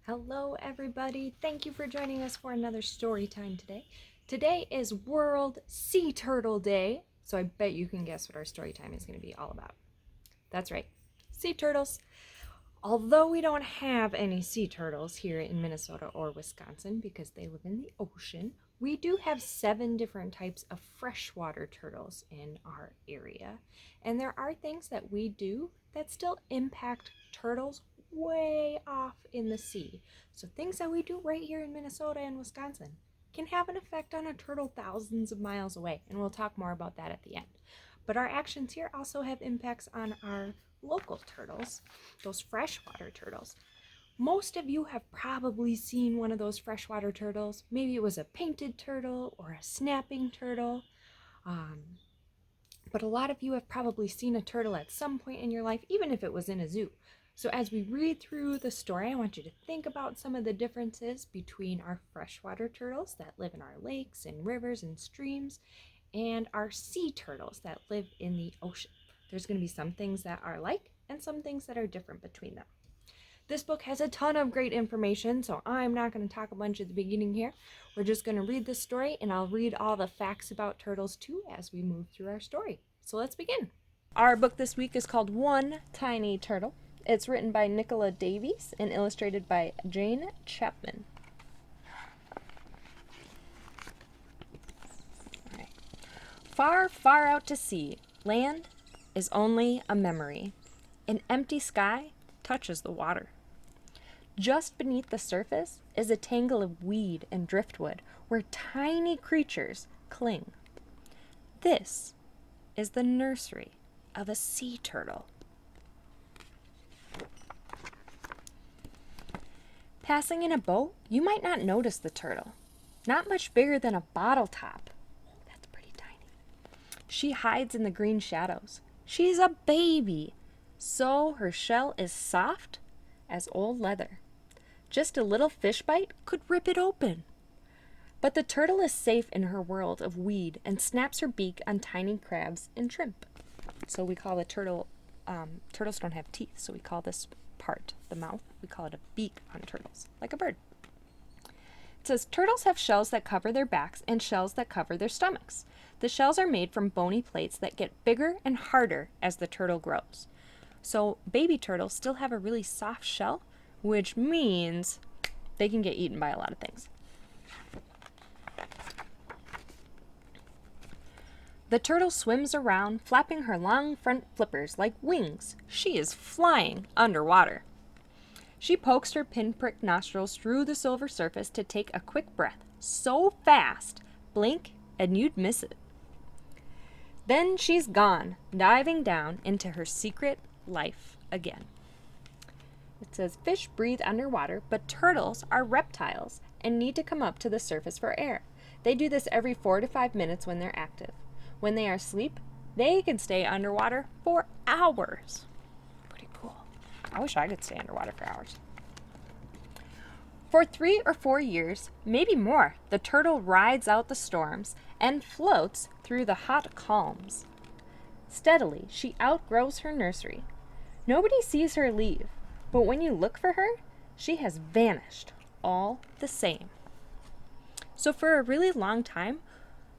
Hello everybody, thank you for joining us for another story time today. Today is World Sea Turtle Day, so I bet you can guess what our story time is going to be all about. That's right, sea turtles. Although we don't have any sea turtles here in Minnesota or Wisconsin because they live in the ocean, we do have 7 different types of freshwater turtles in our area. And there are things that we do that still impact turtles way off in the sea. So things that we do right here in Minnesota and Wisconsin can have an effect on a turtle thousands of miles away. And we'll talk more about that at the end. But our actions here also have impacts on our local turtles, those freshwater turtles. Most of you have probably seen one of those freshwater turtles. Maybe it was a painted turtle or a snapping turtle. But a lot of you have probably seen a turtle at some point in your life, even if it was in a zoo. So as we read through the story, I want you to think about some of the differences between our freshwater turtles that live in our lakes and rivers and streams and our sea turtles that live in the ocean. There's going to be some things that are alike and some things that are different between them. This book has a ton of great information, so I'm not going to talk a bunch at the beginning here. We're just going to read the story, and I'll read all the facts about turtles too as we move through our story. So let's begin. Our book this week is called One Tiny Turtle. It's written by Nicola Davies and illustrated by Jane Chapman. Far, far out to sea, land is only a memory. An empty sky touches the water. Just beneath the surface is a tangle of weed and driftwood where tiny creatures cling. This is the nursery of a sea turtle. Passing in a boat, you might not notice the turtle. Not much bigger than a bottle top. That's pretty tiny. She hides in the green shadows. She's a baby, so her shell is soft as old leather. Just a little fish bite could rip it open. But the turtle is safe in her world of weed and snaps her beak on tiny crabs and shrimp. So we call the turtle, turtles don't have teeth, so we call this part, the mouth, we call it a beak on turtles, like a bird. It says, turtles have shells that cover their backs and shells that cover their stomachs. The shells are made from bony plates that get bigger and harder as the turtle grows. So baby turtles still have a really soft shell, which means they can get eaten by a lot of things. The turtle swims around, flapping her long front flippers like wings. She is flying underwater. She pokes her pinprick nostrils through the silver surface to take a quick breath, so fast, blink and you'd miss it. Then she's gone, diving down into her secret life again. It says, fish breathe underwater, but turtles are reptiles and need to come up to the surface for air. They do this every 4 to 5 minutes when they're active. When they are asleep, they can stay underwater for hours. Pretty cool. I wish I could stay underwater for hours. For 3 or 4 years, maybe more, the turtle rides out the storms and floats through the hot calms. Steadily, she outgrows her nursery. Nobody sees her leave, but when you look for her, she has vanished all the same. So for a really long time,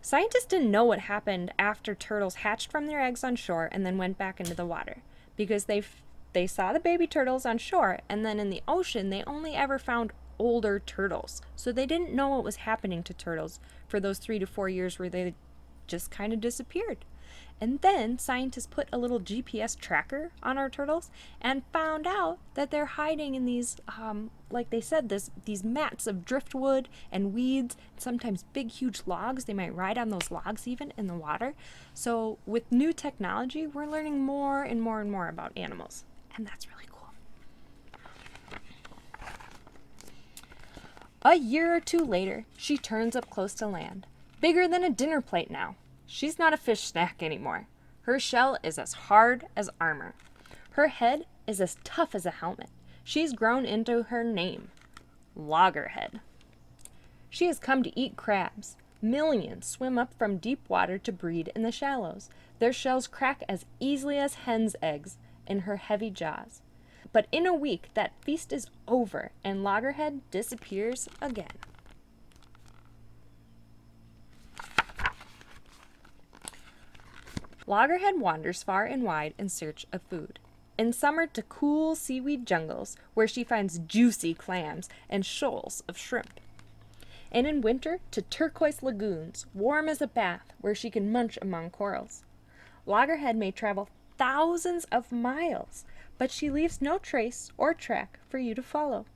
scientists didn't know what happened after turtles hatched from their eggs on shore and then went back into the water, because they saw the baby turtles on shore, and then in the ocean they only ever found older turtles. So they didn't know what was happening to turtles for those 3 to 4 years where they just kind of disappeared. And then scientists put a little GPS tracker on our turtles and found out that they're hiding in these, like they said, these mats of driftwood and weeds, sometimes big, huge logs. They might ride on those logs even in the water. So with new technology, we're learning more and more and more about animals. And that's really cool. A year or 2 later, she turns up close to land. Bigger than a dinner plate now. She's not a fish snack anymore. Her shell is as hard as armor. Her head is as tough as a helmet. She's grown into her name, Loggerhead. She has come to eat crabs. Millions swim up from deep water to breed in the shallows. Their shells crack as easily as hen's eggs in her heavy jaws. But in a week, that feast is over, and Loggerhead disappears again. Loggerhead wanders far and wide in search of food. In summer to cool seaweed jungles, where she finds juicy clams and shoals of shrimp. And in winter to turquoise lagoons, warm as a bath, where she can munch among corals. Loggerhead may travel thousands of miles, but she leaves no trace or track for you to follow.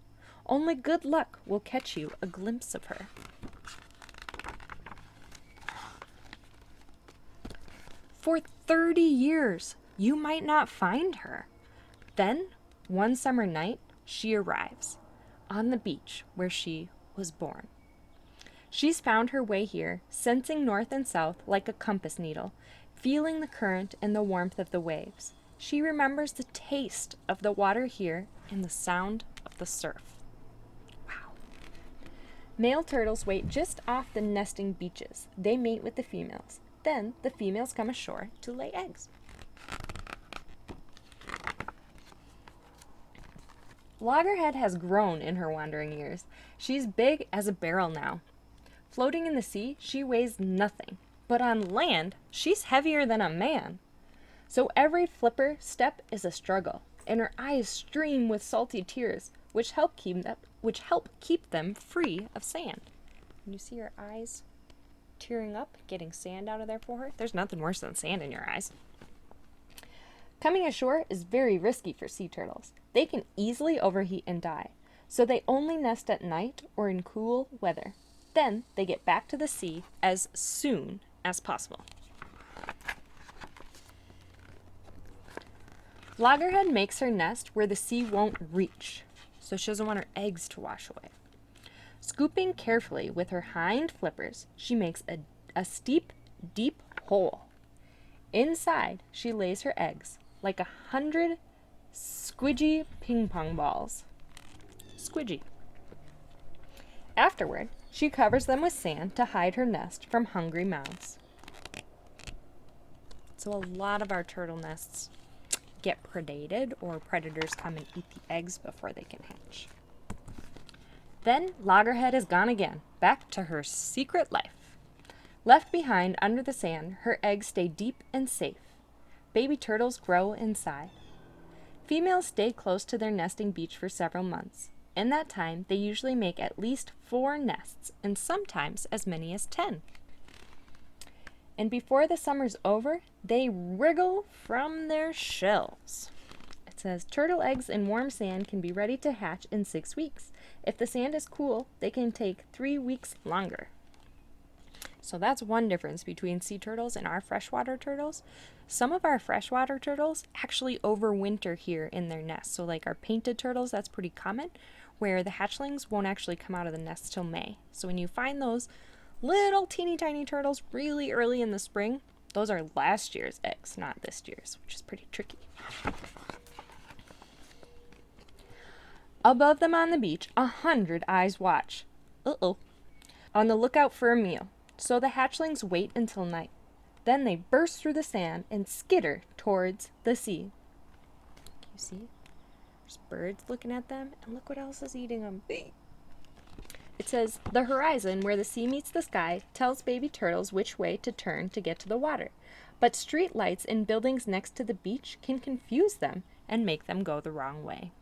Only good luck will catch you a glimpse of her. For 30 years, you might not find her. Then, one summer night, she arrives on the beach where she was born. She's found her way here, sensing north and south like a compass needle, feeling the current and the warmth of the waves. She remembers the taste of the water here and the sound of the surf. Wow. Male turtles wait just off the nesting beaches. They mate with the females. Then the females come ashore to lay eggs. Loggerhead has grown in her wandering years. She's big as a barrel now. Floating in the sea, she weighs nothing. But on land, she's heavier than a man. So every flipper step is a struggle, and her eyes stream with salty tears, which help keep them free of sand. Can you see her eyes tearing up, getting sand out of there for her? There's nothing worse than sand in your eyes. Coming ashore is very risky for sea turtles. They can easily overheat and die, so they only nest at night or in cool weather. Then they get back to the sea as soon as possible. Loggerhead makes her nest where the sea won't reach, so she doesn't want her eggs to wash away. Scooping carefully with her hind flippers, she makes a steep, deep hole. Inside, she lays her eggs like 100 squidgy ping pong balls. Squidgy. Afterward, she covers them with sand to hide her nest from hungry mouths. So a lot of our turtle nests get predated, or predators come and eat the eggs before they can hatch. Then Loggerhead is gone again, back to her secret life. Left behind under the sand, her eggs stay deep and safe. Baby turtles grow inside. Females stay close to their nesting beach for several months. In that time, they usually make at least 4 nests, and sometimes as many as 10. And before the summer's over, they wriggle from their shells. It says, turtle eggs in warm sand can be ready to hatch in 6 weeks. If the sand is cool, they can take 3 weeks longer. So that's one difference between sea turtles and our freshwater turtles. Some of our freshwater turtles actually overwinter here in their nests. So like our painted turtles, that's pretty common, where the hatchlings won't actually come out of the nest till May. So when you find those little teeny tiny turtles really early in the spring, those are last year's eggs, not this year's, which is pretty tricky. Above them on the beach, 100 eyes watch. On the lookout for a meal. So the hatchlings wait until night. Then they burst through the sand and skitter towards the sea. You see? There's birds looking at them, and look what else is eating them. It says, the horizon, where the sea meets the sky, tells baby turtles which way to turn to get to the water. But street lights and buildings next to the beach can confuse them and make them go the wrong way.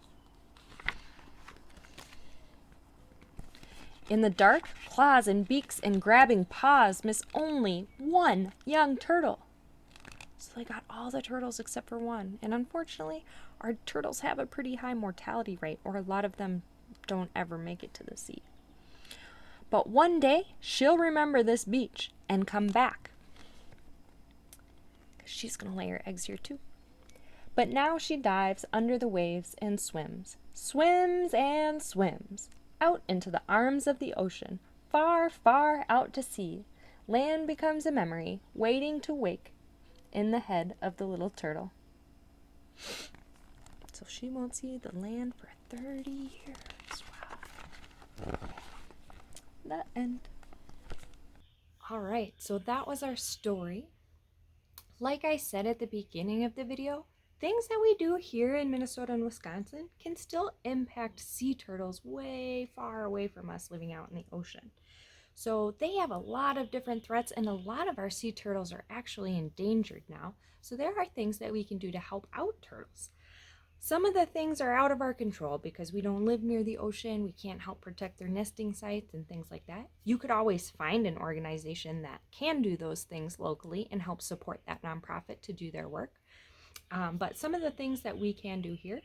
In the dark, claws and beaks and grabbing paws miss only one young turtle. So they got all the turtles except for one. And unfortunately, our turtles have a pretty high mortality rate, or a lot of them don't ever make it to the sea. But one day, she'll remember this beach and come back. 'Cause she's going to lay her eggs here too. But now she dives under the waves and swims. Swims and swims. Out into the arms of the ocean, far, far out to sea. Land becomes a memory, waiting to wake in the head of the little turtle. So she won't see the land for 30 years. Wow. The end. All right, so that was our story. Like I said at the beginning of the video, things that we do here in Minnesota and Wisconsin can still impact sea turtles way far away from us living out in the ocean. So they have a lot of different threats, and a lot of our sea turtles are actually endangered now. So there are things that we can do to help out turtles. Some of the things are out of our control because we don't live near the ocean. We can't help protect their nesting sites and things like that. You could always find an organization that can do those things locally and help support that nonprofit to do their work. But some of the things that we can do here,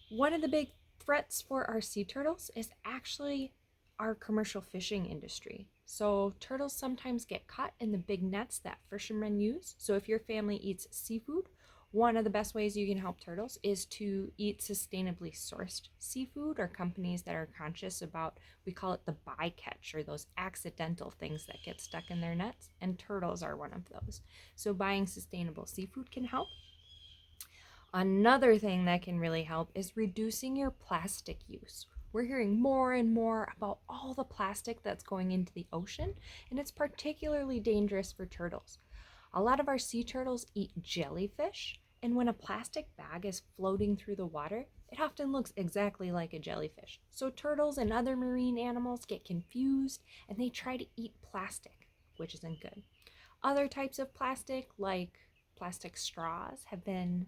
one of the big threats for our sea turtles is actually our commercial fishing industry. So turtles sometimes get caught in the big nets that fishermen use. So if your family eats seafood, one of the best ways you can help turtles is to eat sustainably sourced seafood, or companies that are conscious about, we call it the bycatch, or those accidental things that get stuck in their nets, and turtles are one of those. So buying sustainable seafood can help. Another thing that can really help is reducing your plastic use. We're hearing more and more about all the plastic that's going into the ocean, and it's particularly dangerous for turtles. A lot of our sea turtles eat jellyfish, and when a plastic bag is floating through the water, it often looks exactly like a jellyfish. So turtles and other marine animals get confused and they try to eat plastic, which isn't good. Other types of plastic, like plastic straws, have been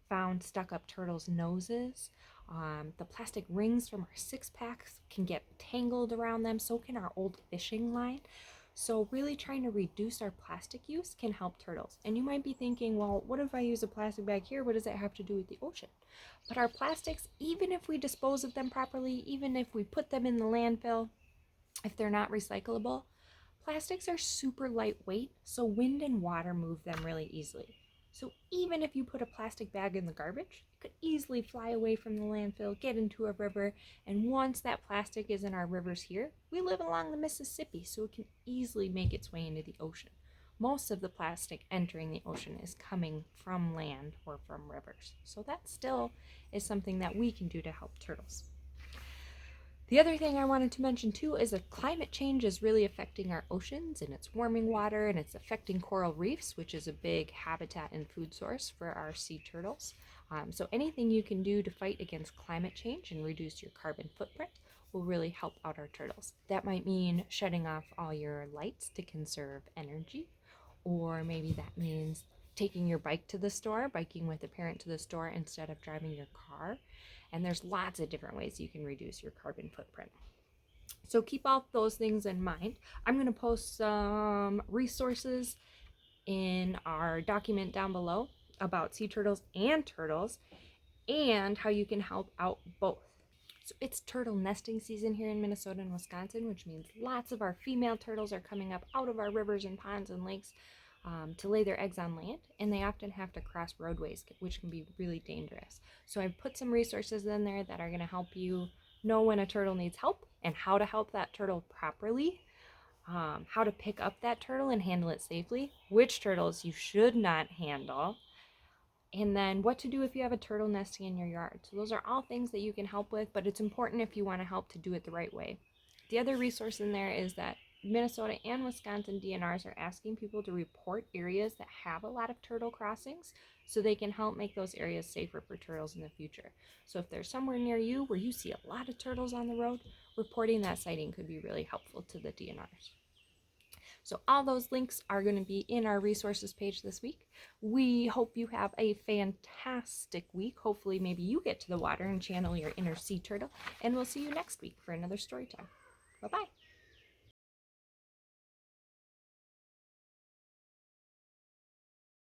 found stuck up turtles' noses. The plastic rings from our six packs can get tangled around them, so can our old fishing line. So really trying to reduce our plastic use can help turtles. And you might be thinking, well, what if I use a plastic bag here? What does that have to do with the ocean? But our plastics, even if we dispose of them properly, even if we put them in the landfill, if they're not recyclable, plastics are super lightweight, so wind and water move them really easily. So even if you put a plastic bag in the garbage, it could easily fly away from the landfill, get into a river, and once that plastic is in our rivers here, we live along the Mississippi, so it can easily make its way into the ocean. Most of the plastic entering the ocean is coming from land or from rivers. So that still is something that we can do to help turtles. The other thing I wanted to mention too is that climate change is really affecting our oceans, and it's warming water, and it's affecting coral reefs, which is a big habitat and food source for our sea turtles. So anything you can do to fight against climate change and reduce your carbon footprint will really help out our turtles. That might mean shutting off all your lights to conserve energy, or maybe that means taking your bike to the store, biking with a parent to the store instead of driving your car. And there's lots of different ways you can reduce your carbon footprint. So keep all those things in mind. I'm going to post some resources in our document down below about sea turtles and how you can help out both. So it's turtle nesting season here in Minnesota and Wisconsin, which means lots of our female turtles are coming up out of our rivers and ponds and lakes to lay their eggs on land, and they often have to cross roadways, which can be really dangerous. So I've put some resources in there that are going to help you know when a turtle needs help and how to help that turtle properly, how to pick up that turtle and handle it safely, which turtles you should not handle, and then what to do if you have a turtle nesting in your yard. So those are all things that you can help with, but it's important if you want to help to do it the right way. The other resource in there is that Minnesota and Wisconsin DNRs are asking people to report areas that have a lot of turtle crossings so they can help make those areas safer for turtles in the future. So if there's somewhere near you where you see a lot of turtles on the road, reporting that sighting could be really helpful to the DNRs. So all those links are going to be in our resources page this week. We hope you have a fantastic week. Hopefully maybe you get to the water and channel your inner sea turtle. And we'll see you next week for another story time. Bye-bye.